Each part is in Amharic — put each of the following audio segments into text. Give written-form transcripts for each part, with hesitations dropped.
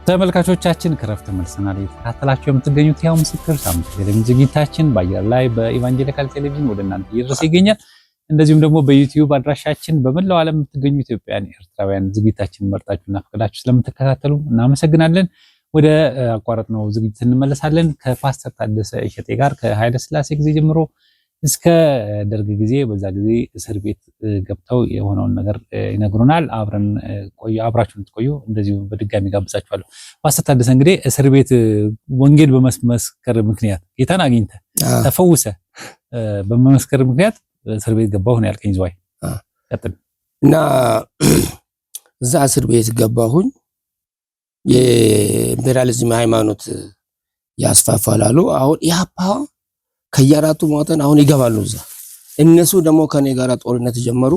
ተመልካቾቻችን ከረፍት ተመልሰናል። የተከታተላችሁ የምትገኙት ያው ምስክር ሳምንት ቴሌቪዥን ዝግጅታችን በአየር ላይ በኢቫንጀሊካል ቴሌቪዥን ወደ እናንተ እየደረሰ ይገኛል። እንደዚሁም ደግሞ በዩቲዩብ አድራሻችን በመላው ዓለም የምትገኙ ኢትዮጵያውያን ኤርትራውያን ዝግጅታችን መርጣችሁና ፈቅዳችሁ ስለምትከታተሉ እናመሰግናለን። ወደ አቋረጥነው ዝግጅት እንመለሳለን። ከፓስተር ታደሰ እሸቴ ጋር ከኃይለ ሥላሴ ጊዜ ጀምሮ እስከ ደርግ ጊዜ በዛ ጊዜ እስር ቤት ገብተው የሆነውን ነገር ይነግሩናል። አብራችሁን ትቆዩ እንደዚሁ በድጋሚ ጋብዛችኋለሁ። ፓስተር ታደሰ እንግዲህ እስር ቤት ወንጌል በመመስከር ምክንያት ጌታን አግኝተ ተፈውሰ በመመስከር ምክንያት እስር ቤት ገባሁ ነው ያልከኝ። ዝዋይ ቀጥል እና እዛ እስር ቤት ገባሁኝ። የኢምፔሪያሊዝም ሃይማኖት ያስፋፋላሉ። አሁን ያፓ ከያራቱ ማውጣን አሁን ይገባሉ እዛ። እነሱ ደግሞ ከኔ ጋር ጦርነት ጀመሩ።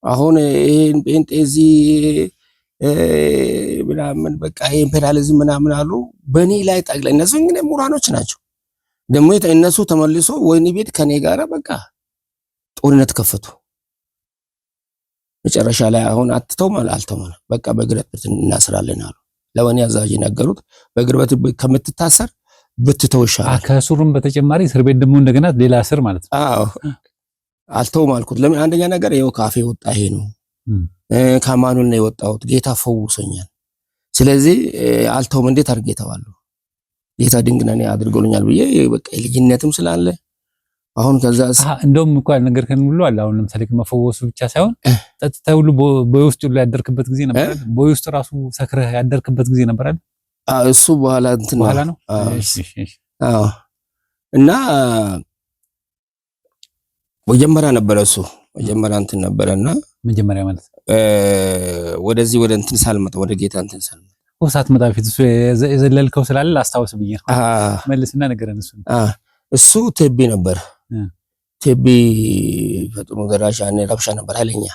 አሁን ይሄን ጴንጤዚ ምናምን በቃ ኢምፔሪያሊዝም ምናምን አሉ በኔ ላይ ጠቅላይ። እነሱ እንግዲህ ሙራኖች ናቸው። ደግሞ እነሱ ተመልሶ ወይኒ ቤት ከኔ ጋር በቃ ጦርነት ከፈቱ። መጨረሻ ላይ አሁን አትተው ማለት አልተውም በቃ በግረት እናስራለን አሉ። ለወኔ አዛዥ ነገሩት በግርበት ከምትታሰር ብትተው ይሻላል። ከሱሩም በተጨማሪ እስር ቤት ደግሞ እንደገና ሌላ እስር ማለት ነው። አዎ አልተውም አልኩት። ለምን አንደኛ ነገር ይኸው ካፌ ወጣ ይሄ ነው ከማኑን ነው የወጣሁት። ጌታ ፈውሶኛል። ስለዚህ አልተውም። እንዴት አድርጌ ተዋለሁ? ጌታ ድንቅ ነኝ አድርጎልኛል ብዬ በቃ ልጅነትም ስላለ አሁን ከዛ እንደውም እንኳን ነገር ከንብሉ አለ። አሁን ለምሳሌ መፈወሱ ብቻ ሳይሆን ጠጥተህ ሁሉ በውስጡ ላይ ያደርክበት ጊዜ ነበር አይደል? በውስጡ ራሱ ሰክረህ ያደርክበት ጊዜ ነበር አይደል? እሱ በኋላ እንትን በኋላ ነው። አዎ እና መጀመሪያ ነበረ እሱ መጀመሪያ እንትን ነበረና መጀመሪያ ማለት ወደዚህ ወደ እንትን ሳልመጣ ወደ ጌታ እንትን ሳልመጣ ወሳት መጣ ፊት እሱ የዘለልከው ስላለ አስታውስ ብዬ ነው። መልስና ነገረን። እሱ ቴቢ ነበር። ቴቢ ፈጥኖ ደራሽ ያኔ ረብሻ ነበር ኃይለኛ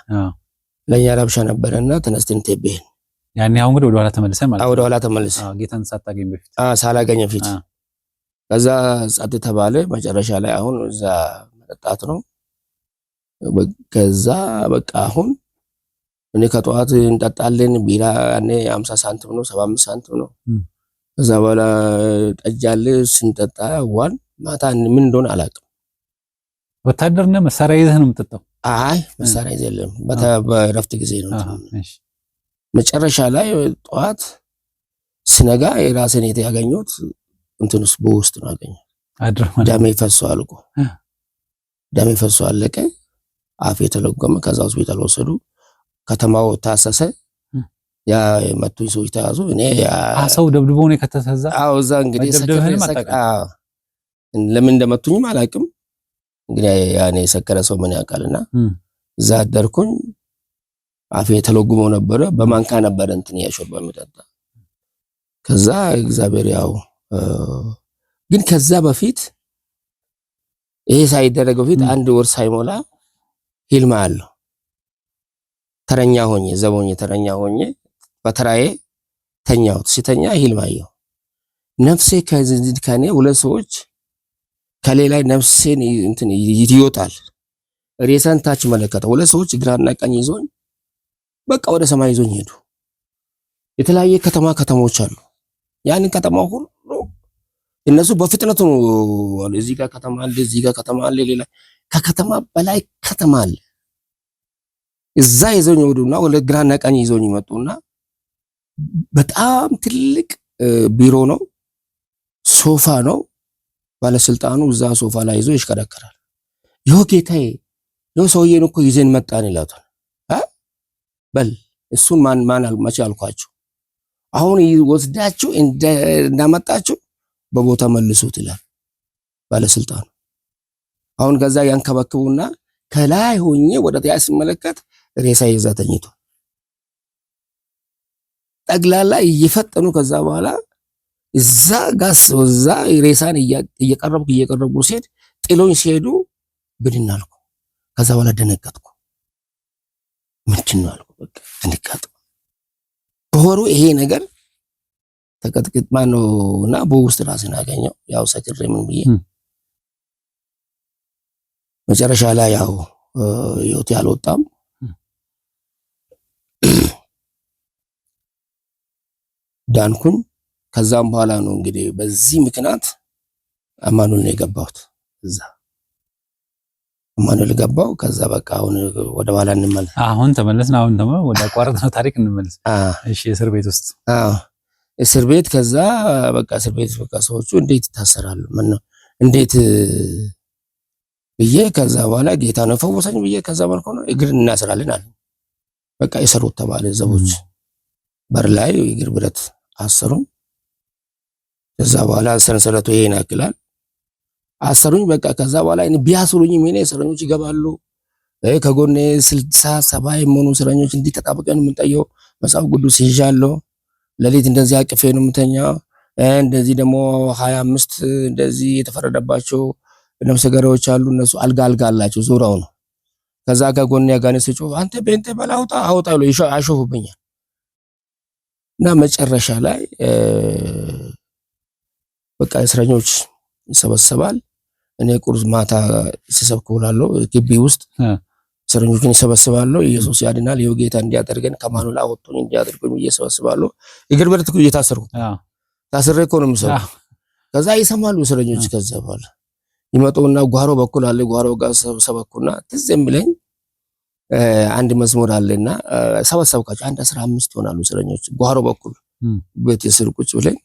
ለኛ ረብሻ ነበርና ተነስተን ቴቢን ያኔ አሁን እንግዲህ ወደ ኋላ ተመልሰን ማለት ወደ ኋላ ተመልሰን ጌታን ሳታገኝ በፊት ሳላገኝ በፊት ከዛ ጸጥ ተባለ። መጨረሻ ላይ አሁን እዛ መጠጣት ነው። ከዛ በቃ አሁን እኔ ከጠዋት እንጠጣለን ቢራ ያኔ 50 ሳንቲም ነው 75 ሳንቲም ነው። ከዛ በኋላ ጠጃለ ስንጠጣ ዋን ማታ ምን እንደሆነ አላውቅም። ወታደርና መሳሪያ ይዘህ ነው የምትጠጣው? አይ መሳሪያ ይዘለም በረፍት ጊዜ ነው። መጨረሻ ላይ ጠዋት ስነጋ የራሴን ያገኘሁት እንትንስ በውስጥ ነው ያገኘሁት። ደሜ ፈሶ አልቆ ደሜ ፈሶ አለቀ። አፌ ተለጎመ። ከዛ ሆስፒታል ወሰዱ። ከተማው ታሰሰ። ያ መቱኝ ሰዎች ተያዙ። እኔ ሰው ደብድቦ ነው ከተሰዛ። አዎ እዛ እንግዲህ ለምን እንደመቱኝም አላውቅም። እንግዲህ ያኔ ሰከረ ሰው ምን ያውቃልና እዛ አደርኩኝ። አፌ ተለጉሞ ነበረ። በማንካ ነበረ እንትን ያሾርባ መጣጣ። ከዛ እግዚአብሔር ያው ግን ከዛ በፊት ይሄ ሳይደረግ በፊት አንድ ወር ሳይሞላ ህልም አለው። ተረኛ ሆኜ ዘቦኝ ተረኛ ሆኜ በተራዬ ተኛሁት። ሲተኛ ህልም አየሁ። ነፍሴ ከኔ ሁለት ሰዎች ከሌላ ነፍሴን እንትን ይወጣል። ሬሳን ታች መለከተ። ሁለት ሰዎች ግራና ቀኝ ይዞኝ በቃ ወደ ሰማይ ይዞኝ ሄዱ። የተለያየ ከተሞች አሉ። ያን ከተማ ሁሉ እነሱ በፍጥነት ነው እዚህ ጋር ከተማ አለ፣ እዚህ ጋር ከተማ አለ፣ ሌላ ከከተማ በላይ ከተማ አለ። እዛ ይዞኝ ወዱና ወደ ግራና ቀኝ ይዞኝ መጡና በጣም ትልቅ ቢሮ ነው፣ ሶፋ ነው። ባለስልጣኑ እዛ ሶፋ ላይ ይዞ ይሽከረከራል። ይኸው ጌታዬ ይኸው ሰውዬን እኮ ይዘን መጣን ይላታል። በል እሱን ማን መቼ አልኳችሁ? አሁን ወስዳችሁ እንዳመጣችሁ በቦታ መልሱት ይላል ባለስልጣኑ። አሁን ከዛ ያንከባክቡና ከላይ ሆኜ ወደ ታች ሲመለከት ሬሳ ይዛ ተኝቷል። ጠቅላላ እየፈጠኑ ከዛ በኋላ እዛ ጋስ ወዛ ሬሳን እየቀረቡ ሲሄድ ጥሎኝ ሲሄዱ ብድን አልኩ። ከዛ በኋላ ደነገጥኩ። ምንድን ነው አልኩ። በቃ ደነገጥኩ። በወሩ ይሄ ነገር ተቀጥቅጥ ማነውና በውስጥ ራስን አገኘው። ያው ሰክሬ ምን ብዬ መጨረሻ ላይ ያው ህይወት ያልወጣም ዳንኩኝ። ከዛም በኋላ ነው እንግዲህ በዚህ ምክንያት አማኑኤል ነው የገባሁት። እዛ አማኑኤል ገባሁ። ከዛ በቃ አሁን ወደ ኋላ እንመለስ። አሁን ተመለስን። አሁን ደግሞ ወደ አቋረጥነው ታሪክ እንመለስ። እሺ እስር ቤት ውስጥ እስር ቤት ከዛ በቃ እስር ቤት በቃ ሰዎቹ እንዴት ይታሰራሉ ምን ነው እንዴት ብዬ ከዛ በኋላ ጌታ ነው ፈወሰኝ ብዬ ከዛ መልኩ ነው እግር እናስራለን አለ። በቃ የሰሩት ተባለ። ዘቦች በር ላይ እግር ብረት አሰሩኝ። ከዛ በኋላ ሰንሰለቱ ይሄን ያክላል አሰሩኝ። በቃ ከዛ በኋላ ቢያስሩኝ ምን እስረኞች ይገባሉ። ከጎኔ 60 70 የሚሆኑ እስረኞች እንዲተጣበቀን የምንጠየው መጽሐፍ ቅዱስ ይዣለሁ። ለሊት እንደዚህ አቅፌ ነው የምተኛው። እንደዚህ ደግሞ 25 እንደዚህ የተፈረደባቸው ነፍሰ ገዳዮች አሉ። እነሱ አልጋ አላቸው ዙሪያው ነው። ከዛ ከጎኔ ያጋነስ ሲጮህ አንተ ቤንተ በላውጣ አውጣ ብሎ አሾፉብኛል። እና መጨረሻ ላይ በቃ እስረኞች ይሰበሰባል። እኔ ቁርስ ማታ ሲሰብክ ውላለሁ ግቢ ውስጥ እስረኞችን ይሰበስባለሁ። ኢየሱስ ያድናል ይኸው ጌታ እንዲያደርገን ከማኑኤል አወጡኝ እንዲያደርጉኝ እየሰበስባለሁ። እግር ብረት እየታሰርኩ ታስሬ እኮ ነው የምሰራው። ከዛ ይሰማሉ እስረኞች። ከዛ በኋላ ይመጡና ጓሮ በኩል አለ ጓሮ ጋር ሰበኩና ትዝ የሚለኝ አንድ መዝሙር አለና ሰበሰብኳቸው። አንድ 15 ይሆናሉ እስረኞች ጓሮ በኩል ቤት ስር ቁጭ ብለን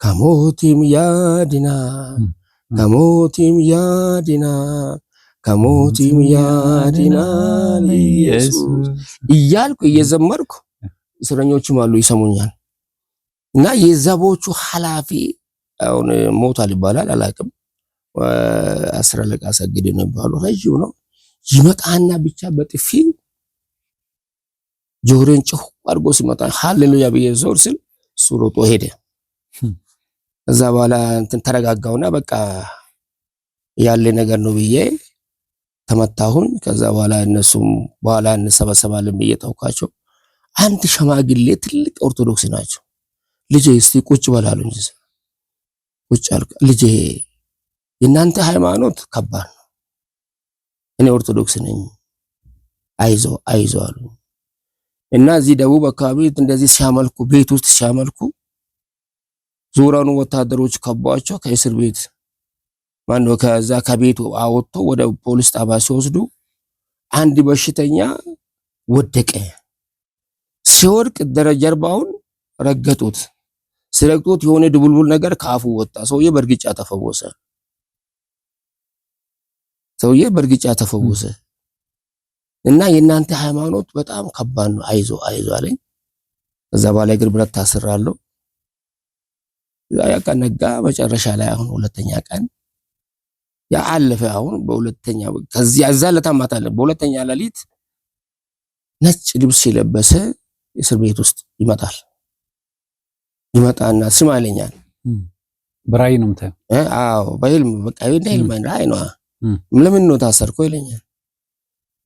ከሞትም ያድናል ከሞትም ያድናል ከሞትም ያድናል ኢየሱስ እያልኩ እየዘመርኩ እስረኞችም አሉ ይሰሙኛል። እና የዘቦቹ ኃላፊ አሁን ሞቷል ይባላል አላውቅም። 10 አለቃ ሰግድ ነው ይባላል። ረጅም ነው ይመጣና ብቻ በጥፊ ጆሮን ጮህ አድርጎ ሲመጣ ሃሌሉያ ብዬ ዞር ስል እሱ ሮጦ ሄደ። ከዛ በኋላ እንትን ተረጋጋውና በቃ ያለ ነገር ነው ብዬ ተመታሁኝ። ከዛ በኋላ እነሱም በኋላ እንሰበሰባለን ብዬ ተውኳቸው። አንድ ሸማግሌ ትልቅ ኦርቶዶክስ ናቸው። ልጄ እስቲ ቁጭ በላሉኝ። ቁጭ አልኩ። ልጄ የእናንተ ሃይማኖት ከባድ ነው፣ እኔ ኦርቶዶክስ ነኝ፣ አይዞ አሉ። እና እዚህ ደቡብ አካባቢ እንደዚህ ሲያመልኩ ቤት ውስጥ ሲያመልኩ ዙሪያውን ወታደሮች ከቧቸው ከእስር ቤት ማነው ከዛ ከቤቱ አወጥቶ ወደ ፖሊስ ጣቢያ ሲወስዱ አንድ በሽተኛ ወደቀ። ሲወድቅ ጀርባውን ረገጡት። ሲረግጡት የሆነ ድቡልቡል ነገር ካፉ ወጣ። ሰውዬ በእርግጫ ተፈወሰ። እና የእናንተ ሃይማኖት በጣም ከባድ ነው፣ አይዞ አለኝ። ከዛ በኋላ እግር ብረት ታስራለሁ። ያ ቀን ነጋ። መጨረሻ ላይ አሁን ሁለተኛ ቀን ያ አለፈ። አሁን በሁለተኛ ከዚህ አዛለታ ማታለ በሁለተኛ ሌሊት ነጭ ልብስ የለበሰ እስር ቤት ውስጥ ይመጣና ስም አለኛል። በራእይ ነው የምታየው? አዎ በህልም በቃ በህልም ራእይ ነው። ለምን ነው ታሰርኩ ይለኛል።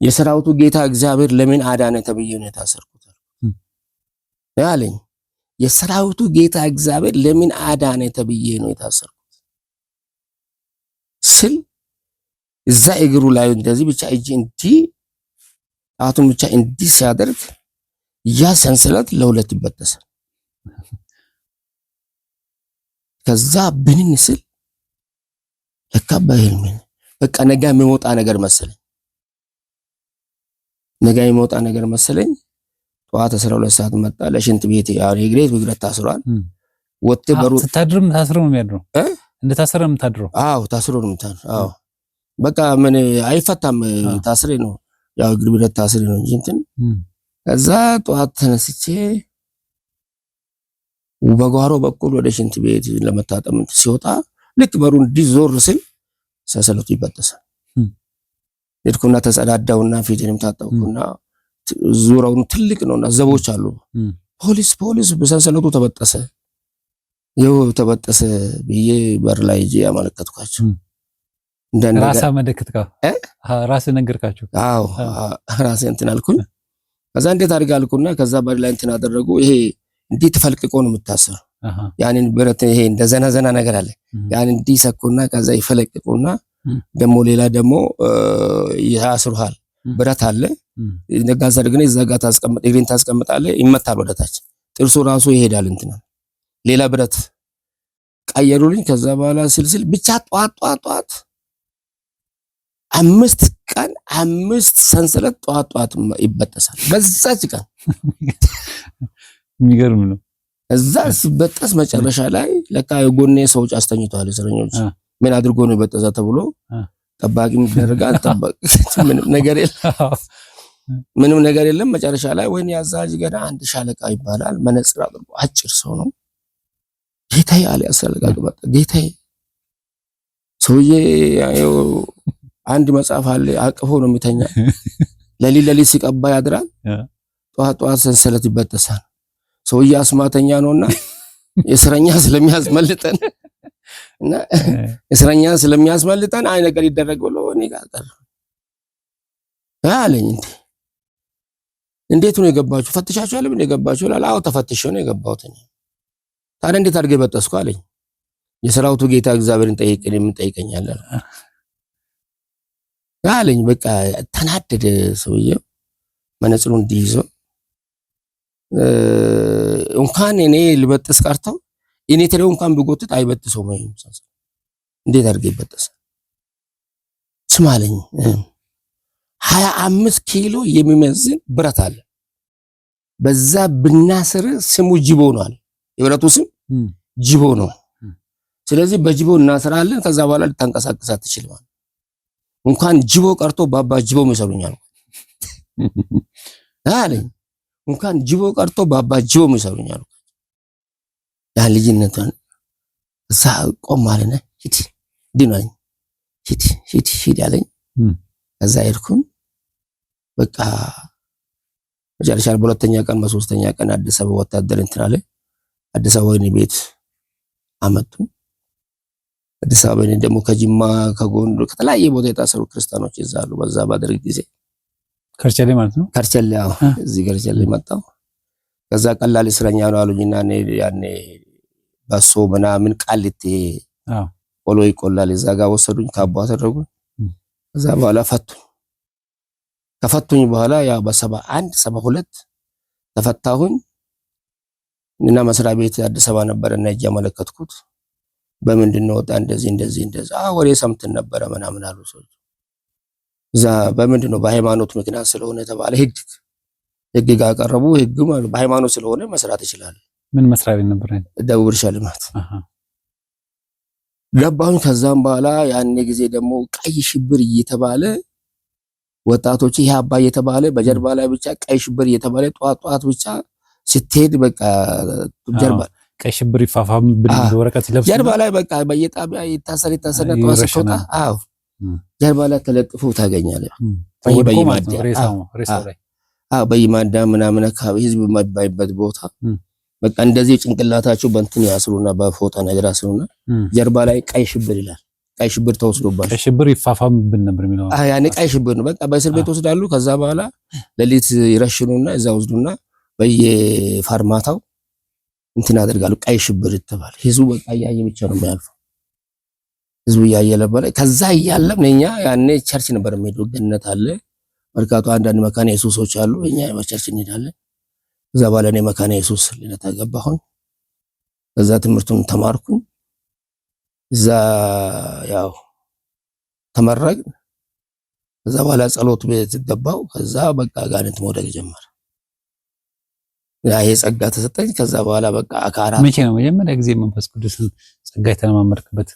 የሰራዊቱ ጌታ እግዚአብሔር ለምን አዳነ ተብዬ ነው የታሰርኩት ያለኝ። የሰራዊቱ ጌታ እግዚአብሔር ለምን አዳነ ተብዬ ነው የታሰርኩት ስል እዛ እግሩ ላይ እንደዚህ ብቻ እጄ እንዲህ ጣቱን ብቻ እንዲህ ሲያደርግ ያ ሰንሰለት ለሁለት ይበጠሳል። ከዛ ብንን ስል ለካ በህልሜ በቃ ነገ የሚወጣ ነገር መሰለኝ። ጠዋት 12 ሰዓት መጣ። ለሽንት ቤት ያው የግሬት ብግረት ታስሯል። ወጥተ በሩ ታድርም ታስሮ ነው የሚያድረው። እንደ ታስረ ነው የምታድረው? አዎ ታስሮ ነው የምታድረው። አዎ በቃ ምን አይፈታም፣ ታስሬ ነው ያው እግር ብረት ታስሬ ነው እንጂ እንትን። ከዛ ጠዋት ተነስቼ በጓሮ በኩል ወደ ሽንት ቤት ለመታጠብ ሲወጣ ልክ በሩን ዲዞር ስል ሰንሰለቱ ይበጠሳል። ሄድኩና ተጸዳዳውና ፊቴንም ታጠብኩና ዙሪያውን ትልቅ ነውና ዘቦች አሉ። ፖሊስ በሰንሰለቱ ተበጠሰ ብዬ በር ላይ እጄ ያመለከትኳቸው። ራሳ መደክትካ ራስ ነገርካቸው? አዎ ራሴ እንትን አልኩኝ። ከዛ እንዴት አድርጋልኩና ከዛ በር ላይ እንትን አደረጉ። ይሄ እንዴት ተፈልቅቆ ነው የምታሰረው? ያንን ብረት ይሄ እንደ ዘና ነገር አለ። ያን እንዲሰኩና ከዛ ይፈለቅቁና ደሞ ሌላ ደሞ ያስሩሃል። ብረት አለ ነጋዛ ደግነ እዛ ጋር ታስቀምጥ እግሬን ታስቀምጣለህ። ይመታል ወደታች ጥርሱ ራሱ ይሄዳል እንትና ሌላ ብረት ቀየሩልኝ። ከዛ በኋላ ስልስል ብቻ ጧት 5 ቀን 5 ሰንሰለት ጧት ይበጠሳል። በዛች ቀን የሚገርም ነው። እዛ ሲበጠስ መጨረሻ ላይ ለካ የጎኔ ሰዎች አስተኝተዋል። እስረኞች ምን አድርጎ ነው የበጠሰ ተብሎ ጠባቂ ይደረጋል። ጠባቂ ምንም ነገር የለም። መጨረሻ ላይ ወይኔ አዛዥ ገና አንድ ሻለቃ ይባላል። መነጽር አድርጎ አጭር ሰው ነው። ጌታዬ አለ ያሰለጋግ መጣ። ጌታዬ ሰውዬ አንድ መጽሐፍ አለ አቅፎ ነው የሚተኛ። ለሊት ሲቀባ ያድራል። ጧት ሰንሰለት ይበጠሳል። ሰውዬ አስማተኛ ነውና እስረኛ ስለሚያስመልጠን እና እስረኛ ስለሚያስመልጠን አይ ነገር ይደረግ ብሎ እኔ ጋር ጠራ አለኝ። እንዴት ነው የገባችሁ? ፈትሻችሁ አለ ምን የገባችሁ? አዎ ተፈትሼ ነው የገባሁት። ታዲያ እንዴት አድርገህ በጠስኩ አለኝ። የሰራዊቱ ጌታ እግዚአብሔርን ጠይቀኝ ምን ጠይቀኛለህ አለኝ። በቃ ተናደደ ሰውዬው። መነጽሩን እንዲይዞ እንኳን እኔ ልበጥስ ቀርተው እኔ ተለው እንኳን ብጎትት አይበጥሰው ነው። እንዴት አድርገህ ይበጥሳል? ስማለኝ 25 ኪሎ የሚመዝን ብረት አለ። በዛ ብናስር ስሙ ጅቦ ነው አለ። የብረቱ ስም ጅቦ ነው። ስለዚህ በጅቦ እናስራለን። ከዛ በኋላ ልታንቀሳቀስ አትችልም። እንኳን ጅቦ ቀርቶ ባባ ጅቦ ይሰሩኛል አለኝ። እንኳን ጅቦ ቀርቶ ባባ ጅቦ ይሰሩኛል። ያ ልጅነቱን እዛ ቆም አለና ሂድ ዲናኝ ሂድ ያለኝ። ከዛ ሄድኩኝ። በቃ መጨረሻ በሁለተኛ ቀን በሶስተኛ ቀን አዲስ አበባ ወታደር እንትን አለ። አዲስ አበባ ወይኔ ቤት አመጡ። አዲስ አበባ ወይኔ ደግሞ ከጅማ ከጎንደር ከተለያየ ቦታ የታሰሩ ክርስቲያኖች ይዛሉ። በዛ ባደረግ ጊዜ ከርቸሌ ማለት ነው። ከርቸሌ አዎ፣ እዚህ ከርቸሌ መጣው። ከዛ ቀላል እስረኛ ነው አሉኝና ያኔ ባሶ ምናምን ቃሊቲ ቆሎ ይቆላል እዛ ጋር ወሰዱኝ። ካባ አደረጉኝ። ከዛ በኋላ ፈቱኝ። ከፈቱኝ በኋላ ያው በ71 72 ተፈታሁኝ እና መስሪያ ቤት አዲስ አበባ ነበርና እጅ ያመለከትኩት በምንድነው ወጣ እንደዚህ ወሬ ሰምተን ነበር ምናምን አሉ ሰዎች። እዛ በምንድነው በሃይማኖት ምክንያት ስለሆነ ተባለ። ህግ ጋር ቀረቡ። ህግ በሃይማኖት ስለሆነ መስራት ይችላል። ምን መስሪያ ቤት ነበር? ደቡብ እርሻ ልማት ገባሁኝ። ከዛም በኋላ ያኔ ጊዜ ደግሞ ቀይ ሽብር እየተባለ ወጣቶች ይሄ አባ እየተባለ በጀርባ ላይ ብቻ ቀይ ሽብር እየተባለ ጧት ብቻ ስትሄድ በቃ ጀርባ ቀይ ሽብር ይፋፋም ብለን ወረቀት ይለብስ ጀርባ ላይ በቃ በየጣቢያ ይታሰርና ጧት ስትወጣ አዎ ጀርባ ላይ ተለጥፎ ታገኛለህ። በየማዳ ምናምን አካባቢ ህዝብ የማይባይበት ቦታ በቃ እንደዚህ ጭንቅላታቸው በእንትን ያስሩና በፎጣ ነገር ያስሩና ጀርባ ላይ ቀይ ሽብር ይላል። ቀይ ሽብር ተወስዶባቸው ቀይ ሽብር ይፋፋም ብን ነበር የሚለው ያኔ ቀይ ሽብር ነው። በቃ በእስር ቤት ወስዳሉ። ከዛ በኋላ ለሊት ይረሽኑና እዛ ወስዱና በየፋርማታው እንትን ያደርጋሉ። ቀይ ሽብር ይተባል። ህዝቡ በቃ ያየ ብቻ ነው የሚያልፈው። ህዝቡ ያየ ነበር። ከዛ እያለም እኛ ያኔ ቸርች ነበር የሚሄደው። ገነት አለ መርካቶ አንዳንድ መካነ ኢየሱሶች አሉ። እኛ በቸርች እንሄዳለን። ከዛ በኋላ እኔ መካነ ኢየሱስ ልነታ ገባሁኝ። ከዛ ትምህርቱን ተማርኩኝ። እዛ ያው ተመረቅን። ከዛ በኋላ ጸሎት ቤት ገባሁ። ከዛ በቃ ጋንንት መውደቅ ጀመረ። ያ የጸጋ ተሰጠኝ። ከዛ በኋላ በቃ አካራ መቼ ነው መጀመሪያ ጊዜ መንፈስ ቅዱስን ጸጋ የተለማመድክበት?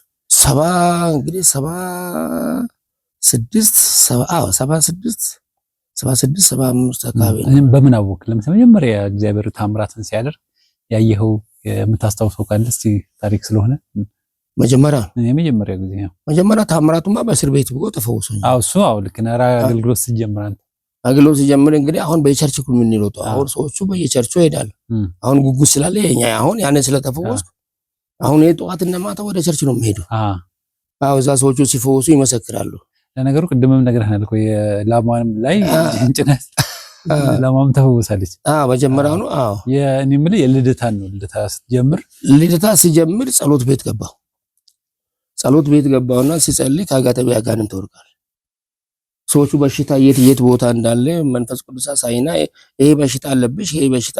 76 አካባቢ ነው። በምን አወቅ? ለምሳሌ መጀመሪያ እግዚአብሔር ታምራትን ሲያደርግ ያየኸው የምታስታውሰው ካለ እስቲ ታሪክ ስለሆነ የመጀመሪያ ጊዜ ነው። መጀመሪያ ታምራቱማ በእስር ቤት ብቆ ተፈውሶኝ። እሱ ልክ ነህ። አገልግሎት ሲጀምር እንግዲህ አሁን በየቸርች ሁሉ ምን ይሉት አሁን ሰዎቹ በየቸርቹ ይሄዳሉ። አሁን ጉጉት ስላለ አሁን ያኔ ስለተፈወስኩ አሁን የጧት እና ማታ ወደ ቸርች ነው የሚሄደው። እዛ ሰዎቹ ሲፈወሱ ይመሰክራሉ። ለነገሩ ቅድምም ነግረህናል እኮ የላማም ላይ እንጭነት ላማም ተፈውሳለች። መጀመሪያው ነው። የኔ የምልህ የልደታን ነው። ልደታ ሲጀምር ጸሎት ቤት ገባውና ሲጸልይ ከአጋተቢ አጋንንት ተወርቃል። ሰዎቹ በሽታ የት ቦታ እንዳለ መንፈስ ቅዱስ አሳይና ይሄ በሽታ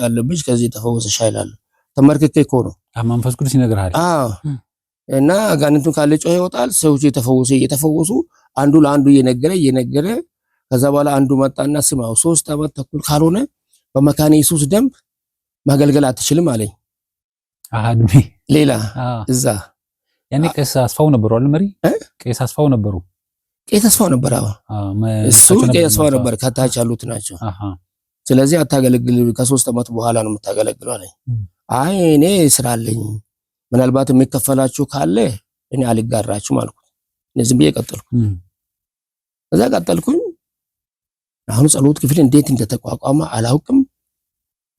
አለብሽ ከዚህ ተፈወሰሽ ይላል። ተመርክኬ እኮ ነው መንፈስ ቅዱስ ይነግራል። አዎ እና አጋንንቱ ካለ ጮህ ይወጣል። ሰዎች እየተፈወሱ አንዱ ለአንዱ እየነገረ ከዛ በኋላ አንዱ መጣና ስማው 3 ዓመት ተኩል ካልሆነ በመካነ ኢየሱስ ደንብ ማገልገል አትችልም አለኝ። አድሜ ሌላ እዛ ያኔ ቄስ አስፋው ነበሩ አይደል? መሪ ቄስ አስፋው ነበሩ። ቄስ አስፋው ነበር። እሱ ቄስ አስፋው ነበር። ከታች ያሉት ናቸው። ስለዚህ አታገለግል ከ3 ዓመት በኋላ ነው የምታገለግለው አለኝ። አይ እኔ ስራ አለኝ ምናልባት የሚከፈላችሁ ካለ እኔ አልጋራችሁም አልኩት። ዝም ብዬ ቀጠልኩ። እዛ ቀጠልኩኝ። አሁን ጸሎት ክፍል እንዴት እንደተቋቋመ አላውቅም።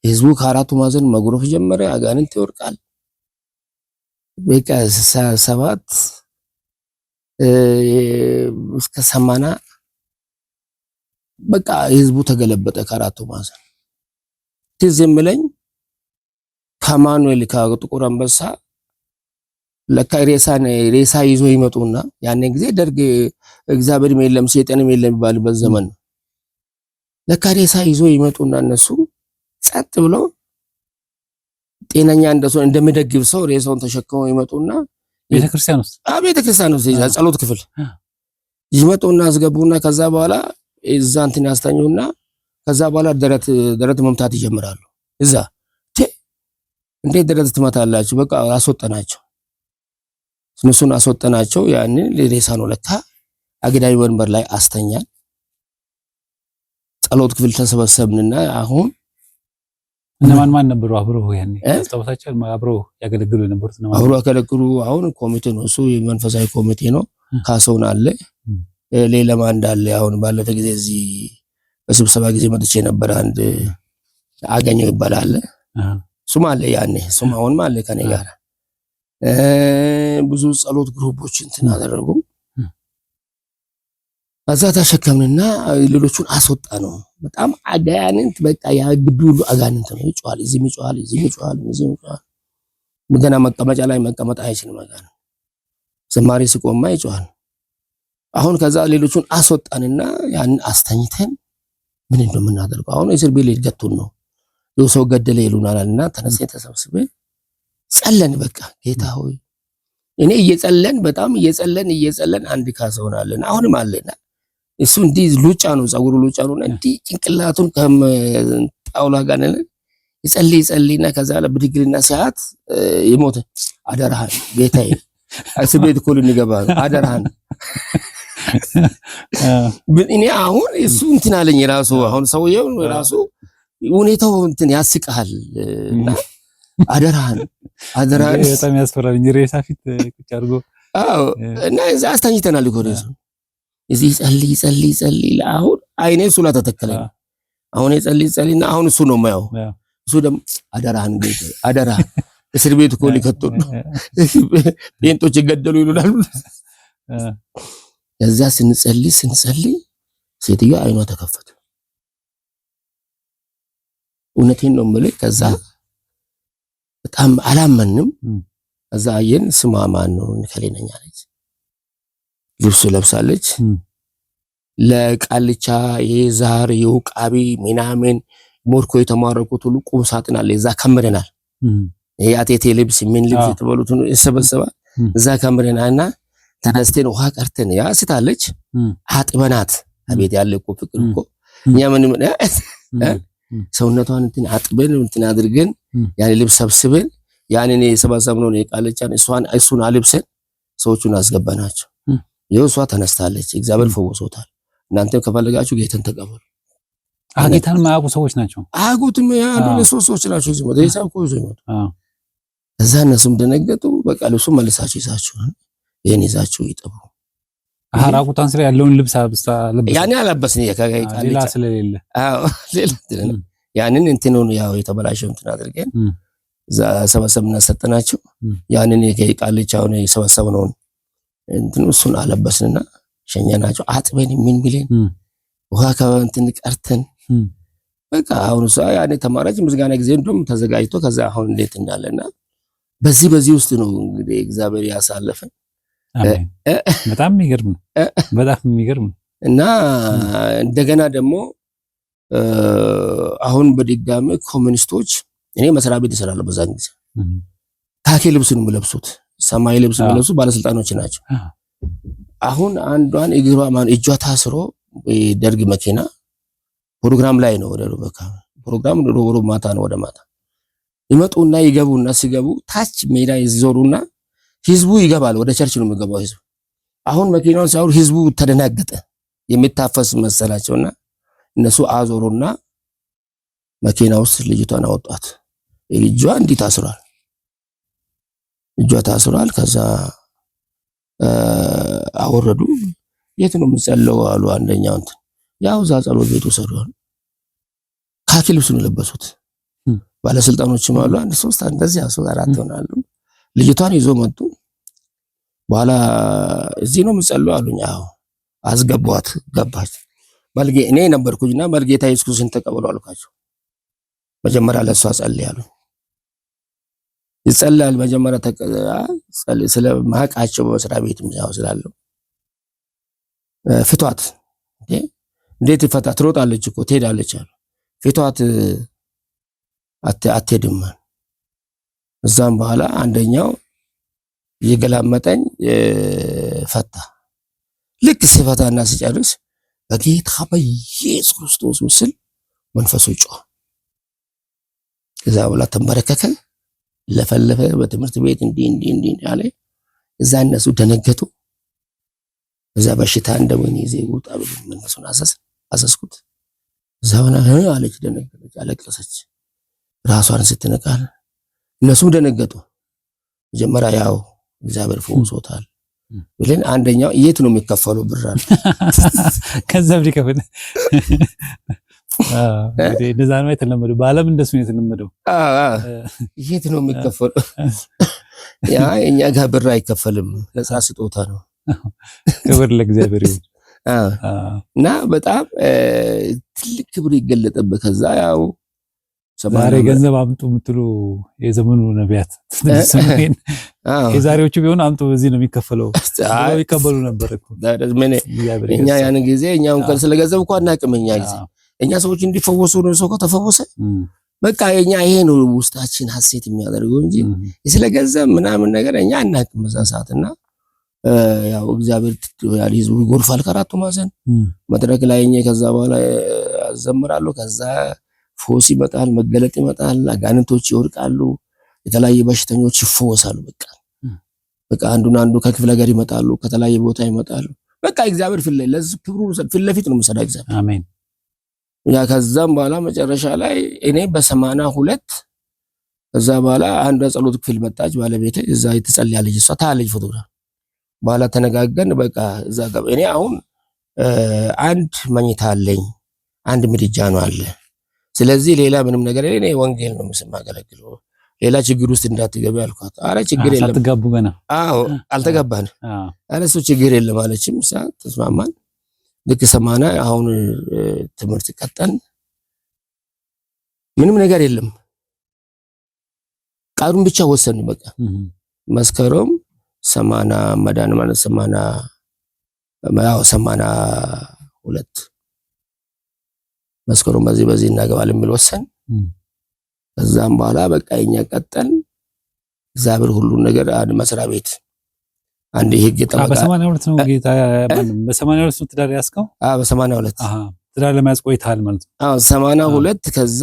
ህዝቡ ከአራቱ ማዕዘን መጉረፍ ጀመረ። አጋንንት ይወርቃል። በቃ 7 እስከ 80 በቃ ህዝቡ ተገለበጠ ከአራቱ ማዕዘን። ትዝ የሚለኝ ከማኑኤል ከጥቁር አንበሳ ለካ ሬሳ ይዞ ይመጡና ያኔ ጊዜ ደርግ እግዚአብሔርም የለም ሰይጣንም የለም የሚባልበት ዘመን ነው። ለካ ሬሳ ይዞ ይመጡና እነሱ ጸጥ ብሎ ጤነኛ እንደሚደግፍ ሰው ሬሳውን ተሸክመው ይመጡና ቤተክርስቲያን ውስጥ ጸሎት ክፍል ይመጡና አስገቡና ከዛ በኋላ እዛ እንትን ያስተኙና ከዛ በኋላ ደረት መምታት ይጀምራሉ። እዛ እንዴት ደረት ትመታላችሁ? በቃ አስወጣናቸው። እነሱን አስወጣናቸው። ያንን ሬሳ ነው ለካ አግዳሚ ወንበር ላይ አስተኛል። ጸሎት ክፍል ተሰበሰብንና አሁን እነማን ነበሩ አብሮ ያኔ አስተዋሳቸው አብሮ ያገለግሉ የነበሩት ነው? አብሮ ያገለግሉ አሁን ኮሚቴ ነው እሱ የመንፈሳዊ ኮሚቴ ነው። ካሶን አለ ሌላም እንዳለ አሁን ባለፈ ጊዜ እዚህ በስብሰባ ጊዜ መጥቼ ነበር። አንድ አገኘው ይባላል ሱም አለ ያኔ ሱም አሁንም አለ ከኔ ጋር ብዙ ጸሎት ግሩፖች እንትን አደረጉ። አዛ ተሸከምንና ሌሎቹን አስወጣ ነው። በጣም አጋንንት በቃ ያ ግቢ ሁሉ አጋንንት ነው። ይጮሃል፣ እዚህም ይጮሃል፣ እዚህም ይጮሃል፣ እዚህም ይጮሃል። ገና መቀመጫ ላይ መቀመጥ አይችልም አጋንንት። ዝማሬ ሲቆማ ይጮሃል። አሁን ከዛ ሌሎቹን አስወጣንና ያንን አስተኝተን ምን እንደምናደርገው አሁን እስር ቤት ሊገቱን ነው። ሰው ገደለ ይሉናልና ተነስተን ተሰብስበን ጸለን በቃ ጌታ ሆይ እኔ በጣም እየጸለን አንድ ካሰውናለን አሁንም አለና እሱ እንዲህ ሉጫ ነው ጸጉሩ ሉጫ ነው እንዲህ ጭንቅላቱን ከጣውላ ጋር ነን ይጸልይና ከዛ ለብድግልና ሰዓት ይሞት አደራህን ጌታዬ እስር ቤት እኮ ልንገባ አደራህን እኔ አሁን እሱ እንትን አለኝ ራሱ አሁን ሰውየው ራሱ ሁኔታው እንትን ያስቃል እና አደራህን በጣም ያስፈራል እንጂ ሬሳ ፊት ቁጭ አድርጎ እና እዛ አስተኝተናል እኮ ነው እዚህ ጸልይ አሁን አይኔ እሱ ላይ ተተከለኝ። አሁን ጸልይና አሁን እሱ ነው የማየው። እሱ ደግሞ አደራህን ጌታ አደራህን እስር ቤት እኮ ሊከቱን ነው ጴንጦች ይገደሉ ይሉናል። እዛ ስንጸልይ ሴትዮዋ አይኗ ተከፈተ። እውነቴን ነው የምልህ። ከዛ በጣም አላመንም። እዛ አየን። ስሟ ማን ነው? ከሌነኛ አለች። ልብስ ለብሳለች። ለቃልቻ የዛር የውቃቢ ምናምን ሞርኮ የተማረኩት ሁሉ ቁም ሳጥን አለ። እዛ ከምረናል። የአቴቴ ልብስ ምን ልብስ የተበሉትን ይሰበሰባል። እዛ ከምረናልና ተነስተን ውሃ ቀርተን ያስታለች አጥበናት። አቤት ያለ እኮ ፍቅር እኮ እኛ ምን ሰውነቷን እንትን አጥበን እንትን አድርገን ያን ልብስ ሰብስበን ያንን የሰበሰብነውን የቃልቻን እሱን አልብሰን ሰዎቹን አስገባናቸው። ይኸው እሷ ተነስታለች። እግዚአብሔር ፈውሶታል። እናንተም ከፈለጋችሁ ጌታን ተቀበሉ። ጌታን ማያውቁ ሰዎች ናቸው። አያውቁትም። ያሉ ሰዎች ናቸው። እዚህ ወደ ሂሳብ እኮ ይዘው ይመጡ። እዛ እነሱም ደነገጡ። በቃ ልብሱ መልሳችሁ ይሄን ይዛችሁ ይጠቡ። ራቁታን ስለ ያለውን ልብስ አለበሰ። ያኔ አለበስን ሌላ ስለሌለ ሌላ ያንን እንትኑን ያው የተበላሸው እንትን አድርገን እዛ ሰበሰብና ሰጠናቸው። ያንን የቃልቻውን የሰበሰብነውን እንትን እሱን አለበስንና ሸኛናቸው። አጥበን ምን ቢለን ውሃ ከእንትን ቀርተን በቃ አሁን እሷ ያኔ ተማራች። ምስጋና ጊዜ እንደውም ተዘጋጅቶ ከዛ አሁን እንዴት እንዳለና በዚህ ውስጥ ነው እንግዲህ እግዚአብሔር ያሳለፈን። በጣም የሚገርም እና እንደገና ደግሞ አሁን በድጋሚ ኮሙኒስቶች እኔ መስሪያ ቤት እሰራለሁ። በዛን ጊዜ ካኪ ልብስ ነው የሚለብሱት፣ ሰማያዊ ልብስ የሚለብሱት ባለስልጣኖች ናቸው። አሁን አንዷን እጇ ታስሮ ደርግ መኪና ፕሮግራም ላይ ነው፣ ወደ በቃ ፕሮግራም ሮሮ ማታ ነው፣ ወደ ማታ ይመጡና ይገቡና ሲገቡ ታች ሜዳ ይዞሩና ህዝቡ ይገባል። ወደ ቸርች ነው የሚገባው ህዝቡ። አሁን መኪናውን ሳይሆን ህዝቡ ተደናገጠ፣ የሚታፈስ መሰላቸውና እነሱ አዞሩና መኪና ውስጥ ልጅቷን አወጧት። እጇ እንዲህ ታስሯል፣ እጇ ታስሯል። ከዛ አወረዱ። የት ነው የምጸለው አሉ። አንደኛው እንትን ያው እዛ ጸሎት ቤቱ ሰዷል። ካኪ ልብስ ነው ለበሱት። ባለስልጣኖችም አሉ፣ አንድ 3 እንደዚህ 4 ሆናሉ። ልጅቷን ይዞ መጡ። በኋላ እዚህ ነው የምጸለው አሉኝ። አዎ አስገቧት፣ ገባች። መልጌ እኔ ነበርኩኝና መልጌታ ኢየሱስን ተቀበሉ አልኳቸው። መጀመሪያ ለሷ ጸልያሉ። ይጸልያል መጀመሪያ ስለ ማቃቸው በመስሪያ ቤትም ያው ስላለው ፍቷት። እንዴት ይፈታ? ትሮጣለች እኮ ትሄዳለች አሉ። ፍቷት አትሄድም። እዛም በኋላ አንደኛው ይገላመጠኝ ፈታ። ልክ ሲፈታና ሲጨርስ በጌታ በኢየሱስ ክርስቶስ ምስል መንፈሱ ጮኸ። ከዛ በኋላ ተንበረከከ፣ ለፈለፈ። በትምህርት ቤት እንዲህ ያለ እዛ እነሱ ደነገጡ። እዛ በሽታ እንደወኔ ይዘውጣ ብሎ መንፈሱን አሰስኩት። እዛ በኋላ አለች፣ ደነገጠች፣ አለቀሰች። ራሷን ስትነቃል እነሱም ደነገጡ። መጀመሪያ ያው እግዚአብሔር ፈውሶታል ብለን አንደኛው የት ነው የሚከፈለው ብር አለ። ከዛም ሊከፈል እንደዛ ነው የተለመደው፣ በዓለም እንደሱ ነው የተለመደው። የት ነው የሚከፈለው? ያ እኛ ጋር ብር አይከፈልም፣ ነፃ ስጦታ ነው። ክብር ለእግዚአብሔር ይሁን። እና በጣም ትልቅ ክብር ይገለጠበት። ከዛ ያው ዛሬ ገንዘብ አምጡ የምትሉ የዘመኑ ነቢያት የዛሬዎቹ ቢሆን አምጡ በዚህ ነው የሚከፈለው ይቀበሉ ነበር እኮ። እኛ ያን ጊዜ እኛውን ቀን ስለገንዘብ እኮ አናውቅም። እኛ ጊዜ እኛ ሰዎች እንዲፈወሱ ነው፣ ሰው ከተፈወሰ በቃ እኛ ይሄ ነው ውስጣችን ሐሴት የሚያደርገው እንጂ ስለ ገንዘብ ምናምን ነገር እኛ አናውቅም በዛ ሰዓትና ያው እግዚአብሔር ያለ ህዝቡ ይጎርፋል ከአራቱ ማዕዘን መድረክ ላይ እኛ ከዛ በኋላ አዘምራለሁ። ከዛ ፎስ ይመጣል፣ መገለጥ ይመጣል፣ አጋንንቶች ይወርቃሉ፣ የተለያየ በሽተኞች ይፈወሳሉ። በቃ አንዱ ከክፍለ ሀገር ይመጣሉ፣ ከተለያየ ቦታ ይመጣሉ። በቃ እግዚአብሔር ፊት ለፊት ነው የሚሰራ እግዚአብሔር። አሜን። ያ ከዛም በኋላ መጨረሻ ላይ እኔ በ82 ከዛ በኋላ አንዷ ጸሎት ክፍል መጣች፣ ባለቤቴ እዛ የተጸልያለች፣ እሷ ታለች ፎቶግራፍ። በኋላ ተነጋገን። በቃ እዛ ጋር እኔ አሁን አንድ መኝታ አለኝ፣ አንድ ምድጃ ነው አለ። ስለዚህ ሌላ ምንም ነገር እኔ ወንጌል ነው የማገለግለው፣ ሌላ ችግር ውስጥ እንዳትገቢ አልኳት። አረ ችግር የለም አትጋቡ ገና። አዎ አልተጋባን። አረ እሱ ችግር የለም አለችም። ተስማማን። ልክ 80 አሁን ትምህርት ቀጠን፣ ምንም ነገር የለም። ቃሉን ብቻ ወሰን። በቃ መስከረም 80 መዳን ማለት 82 መስከረም በዚህ እናገባለን የሚል ወሰን። ከዛም በኋላ በቃ እኛ ቀጠን። እግዚአብሔር ሁሉን ነገር መስሪያ ቤት አንድ ህግ ተመጣጣ በ82 ነው ጌታ በ82 ነው ትዳር ያስከው። በ82 ትዳር ለማያዝ ቆይተሃል ማለት ነው። 82 ከዛ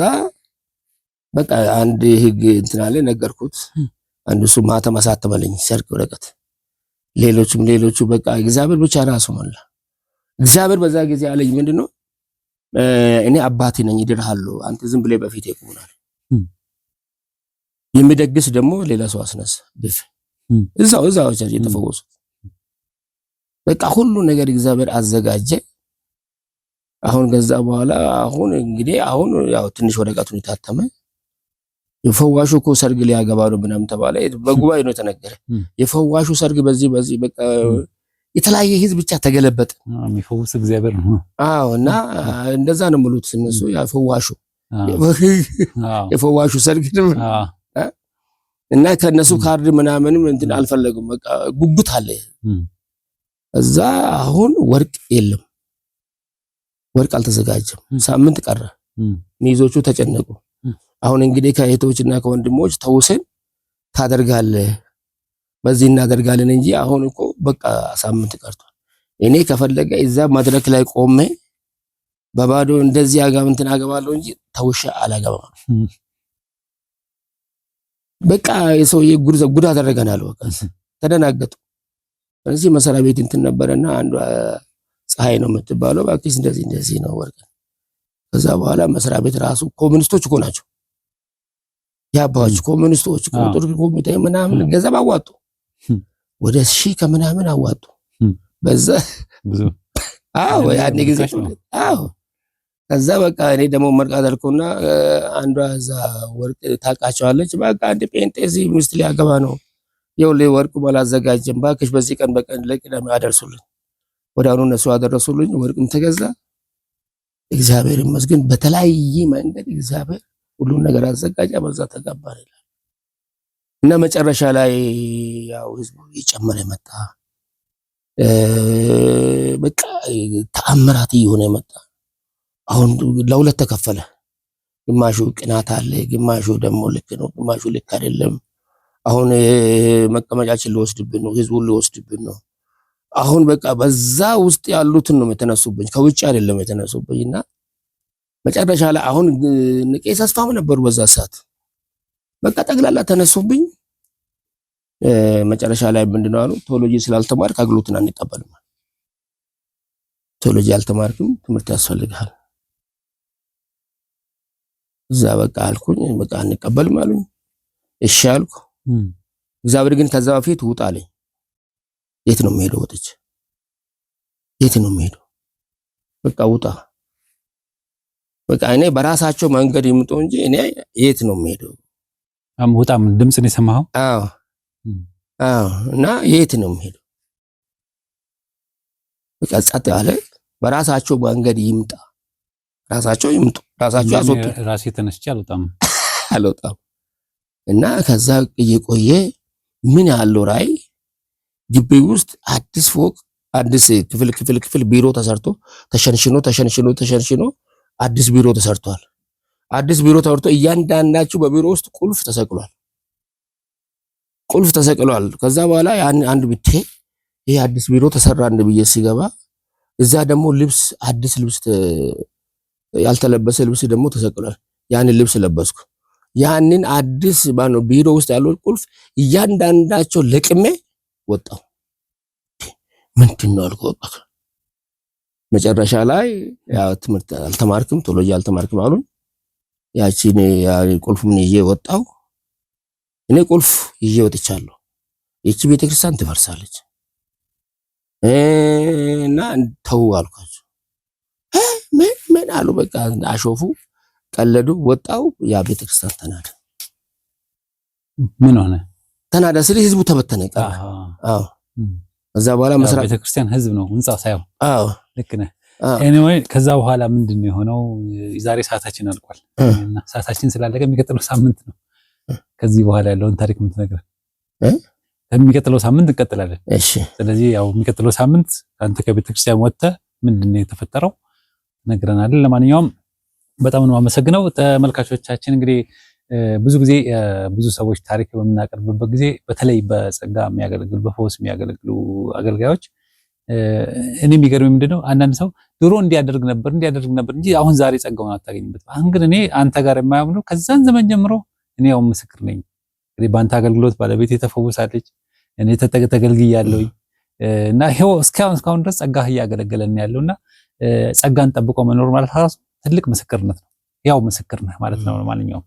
በቃ አንድ ህግ እንትን አለ ነገርኩት። አንዱ እሱ ማተም አሳተመልኝ ሰርክ ወረቀት። ሌሎቹ በቃ እግዚአብሔር ብቻ ራሱ ማለት እግዚአብሔር በዛ ጊዜ አለኝ ምንድነው እኔ አባቴ ነኝ ይድርሃለሁ፣ አንተ ዝም ብለህ በፊት ይቆምናል። የሚደግስ ደግሞ ሌላ ሰው አስነሳ። እዛው የተፈወሱ በቃ ሁሉ ነገር እግዚአብሔር አዘጋጀ። አሁን ከዛ በኋላ እንግዲህ ያው ትንሽ ወረቀቱን የታተመ የፈዋሹ እኮ ሰርግ ሊያገባ ነው ምናምን ተባለ። በጉባኤ ነው የተነገረ የፈዋሹ ሰርግ በዚህ በቃ የተለያየ ህዝብ ብቻ ተገለበጠ። የሚፈውስ እግዚአብሔር ነው። እና እንደዛ ነው የሚሉት እነሱ። የፈዋሹ ሰርግ ነው እና ከነሱ ካርድ ምናምንም እንትን አልፈለጉም። በቃ ጉጉት አለ እዛ። አሁን ወርቅ የለም፣ ወርቅ አልተዘጋጀም። ሳምንት ቀረ። ሚዞቹ ተጨነቁ። አሁን እንግዲህ ከእህቶችና ከወንድሞች ተውሰን ታደርጋለህ በዚህ እናደርጋለን እንጂ አሁን እኮ በቃ ሳምንት ቀርቷል። እኔ ከፈለገ እዛ መድረክ ላይ ቆሜ በባዶ እንደዚህ አጋምንትን አገባለሁ እንጂ ተውሻ አላገባም። በቃ የሰውዬ ጉድ አደረገናል። በቃ ተደናገጡ። ስለዚህ መሰራ ቤት እንትን ነበርና አንዷ ፀሐይ ነው የምትባለው ባክስ እንደዚህ ነው ወርቅ። ከዛ በኋላ መስራ ቤት ራሱ ኮሙኒስቶች እኮ ናቸው ያባዎች ኮሙኒስቶች ቁጥር ኮሚቴ ምናምን ገንዘብ አዋጡ ወደ 1000 ከምናምን አዋጡ በዛ ብዙ ያኔ ጊዜ ከዛ በቃ እኔ ደግሞ መርቃት አልኩና አንዷ እዛ ወርቅ ታቃቸዋለች በቃ አንድ ጴንጤ እዚህ ሚስት ሊያገባ ነው ይኸውልህ ወርቁ ባላዘጋጀም ባክሽ በዚህ ቀን በቀን ለቅዳሜ አደርሱልኝ። ወዳኑ እነሱ አደረሱልኝ። ወርቅም ተገዛ። እግዚአብሔር ይመስገን በተለያየ መንገድ እግዚአብሔር ሁሉን ነገር አዘጋጀ። በዛ ተጋባ ይላል እና መጨረሻ ላይ ያው ህዝቡ እየጨመረ መጣ። በቃ ተአምራት እየሆነ መጣ። አሁን ለሁለት ተከፈለ። ግማሹ ቅናት አለ፣ ግማሹ ደግሞ ልክ ነው፣ ግማሹ ልክ አይደለም። አሁን መቀመጫችን ሊወስድብን ነው፣ ህዝቡን ሊወስድብን ነው። አሁን በቃ በዛ ውስጥ ያሉትን ነው የተነሱብኝ፣ ከውጭ አይደለም የተነሱብኝና መጨረሻ ላይ አሁን ቄስ አስፋም ነበሩ በዛ ሰዓት በቃ ጠቅላላ ተነሱብኝ። መጨረሻ ላይ ምንድነው አሉ ቴዎሎጂ ስላልተማርክ አገልግሎትን አንቀበልም። ቴዎሎጂ አልተማርክም፣ ትምህርት ያስፈልጋል። እዛ በቃ አልኩኝ፣ በቃ አንቀበልም አሉኝ። እሺ አልኩ። እግዚአብሔር ግን ከዛ በፊት ውጣ አለኝ። የት ነው የምሄደው? ወጥቼ የት ነው የምሄደው? በቃ ውጣ። በቃ እኔ በራሳቸው መንገድ ይምጡ እንጂ እኔ የት ነው የምሄደው? ውጣም ድምጽ ነው የሰማኸው? አዎ። እና የት ነው የምሄደው? በቃ ጸጥ ያለ በራሳቸው መንገድ ይምጣ። ራሳቸው ይምጡ፣ ራሳቸው ያስወጡ። ራሴ ተነስቼ አልወጣም። እና ከዛ እየቆየ ምን ያለው ራይ ግቢ ውስጥ አዲስ ፎቅ አዲስ ክፍል ቢሮ ተሰርቶ ተሸንሽኖ አዲስ ቢሮ ተሰርቷል። አዲስ ቢሮ ተሰርቶ እያንዳንዳችሁ በቢሮ ውስጥ ቁልፍ ተሰቅሏል። ከዛ በኋላ ያን አንድ ብቴ ይሄ አዲስ ቢሮ ተሰራ እንደ ብዬ ሲገባ እዛ ደግሞ አዲስ ልብስ ያልተለበሰ ልብስ ደግሞ ተሰቅሏል። ያንን ልብስ ለበስኩ። ያንን አዲስ ቢሮ ውስጥ ያለው ቁልፍ እያንዳንዳቸው ለቅሜ ወጣው። ምንድነው አልኩ። መጨረሻ ላይ ያው ትምህርት አልተማርክም፣ ቴዎሎጂ አልተማርክም አሉን። ያቺን ቁልፉን ይዤ ወጣው። እኔ ቁልፍ ይዤ ወጥቻለሁ። እቺ ቤተክርስቲያን ትፈርሳለች እና ተው አልኳቸው። ምን አሉ። በቃ አሾፉ፣ ቀለዱ። ወጣው። ያ ቤተክርስቲያን ተናደ። ምን ሆነ? ተናደ ስለ ህዝቡ ተበተነ። አዎ። ከዛ በኋላ መስራት ቤተክርስቲያን ህዝብ ነው፣ ህንጻ ሳይሆን። አዎ ልክ ነህ። ኤኒዌይ ከዛ በኋላ ምንድነው የሆነው? ዛሬ ሰዓታችን አልቋል እና ሰዓታችን ስላለቀ የሚቀጥለው ሳምንት ነው ከዚህ በኋላ ያለውን ታሪክ የምትነግረን። የሚቀጥለው ሳምንት እንቀጥላለን። እሺ። ስለዚህ ያው የሚቀጥለው ሳምንት አንተ ከቤተክርስቲያን ወጥተህ ምንድነው የተፈጠረው ነግረናል። ለማንኛውም በጣም ነው አመሰግነው። ተመልካቾቻችን እንግዲህ ብዙ ጊዜ ብዙ ሰዎች ታሪክ በምናቀርብበት ጊዜ በተለይ በጸጋ የሚያገለግሉ በፈውስ የሚያገለግሉ አገልጋዮች እኔ የሚገርመኝ ምንድነው አንዳንድ ሰው ድሮ እንዲያደርግ ነበር እንጂ አሁን ዛሬ ጸጋውን አታገኝበት። አሁን ግን እኔ አንተ ጋር የማያምኑ ከዛን ዘመን ጀምሮ እኔ ያው ምስክር ነኝ። እንግዲህ በአንተ አገልግሎት ባለቤቴ ተፈውሳለች፣ እኔ ተገልግያለሁ እና ይሄው እስካሁን ድረስ ጸጋህ እያገለገለን ያለውና ጸጋን ጠብቆ መኖር ማለት ራሱ ትልቅ ምስክርነት ነው። ያው ምስክር ነህ ማለት ነው ለማንኛውም።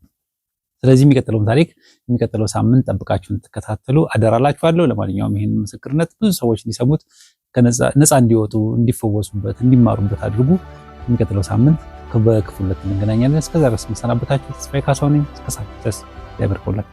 ስለዚህ የሚቀጥለውን ታሪክ የሚቀጥለው ሳምንት ጠብቃችሁ እንድትከታተሉ አደራላችኋለሁ። ለማንኛውም ይሄን ምስክርነት ብዙ ሰዎች እንዲሰሙት ነፃ እንዲወጡ እንዲፈወሱበት እንዲማሩበት አድርጉ። የሚቀጥለው ሳምንት በክፍል 2 እንገናኛለን። እስከዛ ድረስ መሰናበታችሁ ተስፋዬ ካሳው ነኝ። እስከ ሳምንት ድረስ ያበርኩላችሁ።